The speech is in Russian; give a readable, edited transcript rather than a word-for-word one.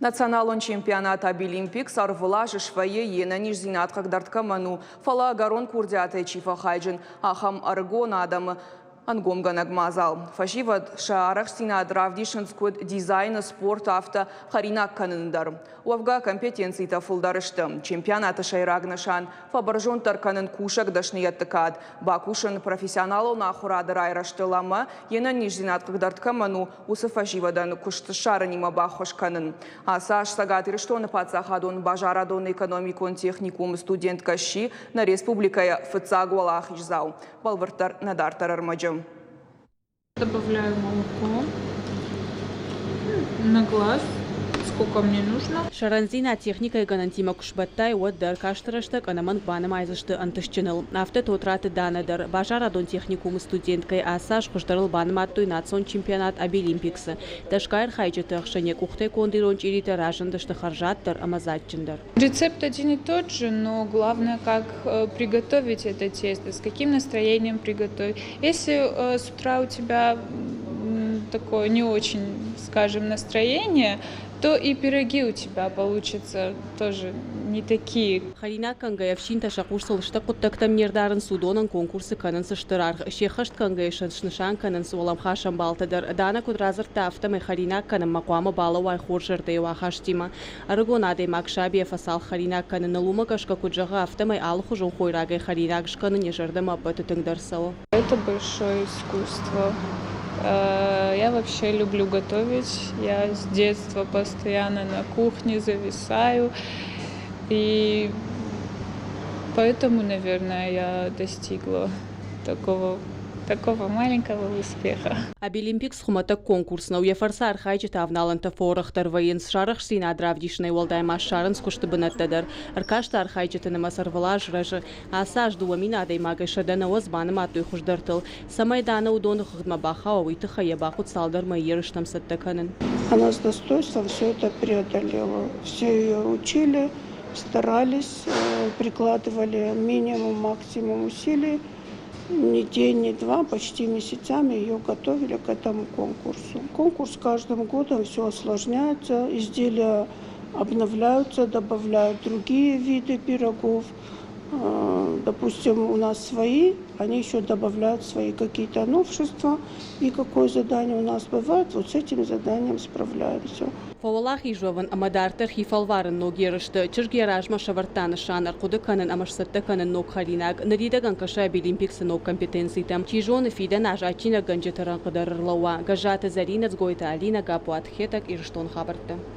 Националон чемпионат Обилимпикс арвылажы швае ена нижзинат қағдартқа ману. Фала гарон курдяты чифа хайджин ахам аргон адамы ангомганаг мазал. Фашивад шаарах синад равдишинскуд дизайна спорт авто харинак канындар. Уавга компетенции тафулдарышты. Чемпионаты шайрагнышан фабаржон тарканын кушак дашнияттыкад. Бакушын профессионалу нахурадыр айраштылама ена нижзинат қағдартқа ману усы фашивадан кушты шарынима бахошканын. Асаш сагатырыштоны пацахадон бажарадон экономикон техникум студентка щи на республикая фыцагуалах ижзау. Балвартар надартар армаджам. Добавляю молоко на глаз, сколько мне нужно. Шаранзина техника и ганантима кушбаттай вот дар каштарашта канаман банамайзышты антышчыныл. Авто тотраты данадар. Бажарадон техникум студенткой Асаш куштарыл банаматтуй национ чемпионат Обилимпиксы. Дашкайр хайджеты ахшане кухтай кондиронч ирита ражандышты харжаттар амазатчындар. Рецепт один и тот же, но главное, как приготовить это тесто, с каким настроением приготовить. Если с утра у тебя такое не очень, скажем, настроение, то и пироги у тебя получатся тоже не такие. Харина Кангаевшин ташакурсал штакуттактам нердарын судонан конкурсы канан сыштырар. Шехашт Кангаешан шнышан канан суалам хашам балтадар. Дана кудразар тафтам и Харина канан макуама балавай хоршерте вахаштима. Аргонадей Макшабия фасал Харина канан налума кашка куджага автамай алхужон хойрагай Харина гшкана нежардама патутыңдарсау. Это большое искусство. Я вообще люблю готовить. Я с детства постоянно на кухне зависаю. И поэтому, наверное, я достигла такого маленького успеха. Обилимпикс хумата конкурс на уефарса архайчи тавналанта форахтар военс шарах сина дравдишной волдайма шаран скуштабынаттадар. Аркашта архайчи намасарвалаж режа. Асаж дуамина даймага шадана озбаным атуй хуждартыл. Самайдана удону худмабаха уитыха ябахут салдар майерыштам саттаканын. Она с достоинством все это преодолела. Все ее учили, старались, прикладывали минимум, максимум усилий. Ни день, ни два, почти месяцами ее готовили к этому конкурсу. Конкурс каждым годом все осложняется, изделия обновляются, добавляют другие виды пирогов. Допустим, у нас свои, они еще добавляют свои какие-то новшества. И какое задание у нас бывает, вот с этим заданием справляемся. Фавалах ижован амадартар хифалварын ногерышты. Чыргеражма шавартаны шанар кудыканын амашсаттаканын ног харинаг. Надидаган каша Обилимпиксы ног компетенцийтам. Чижоны фидан ажачина ганджетаран кыдарырлауа. Гажата заринец гойта алина гапуат хетак ирштон хабарты.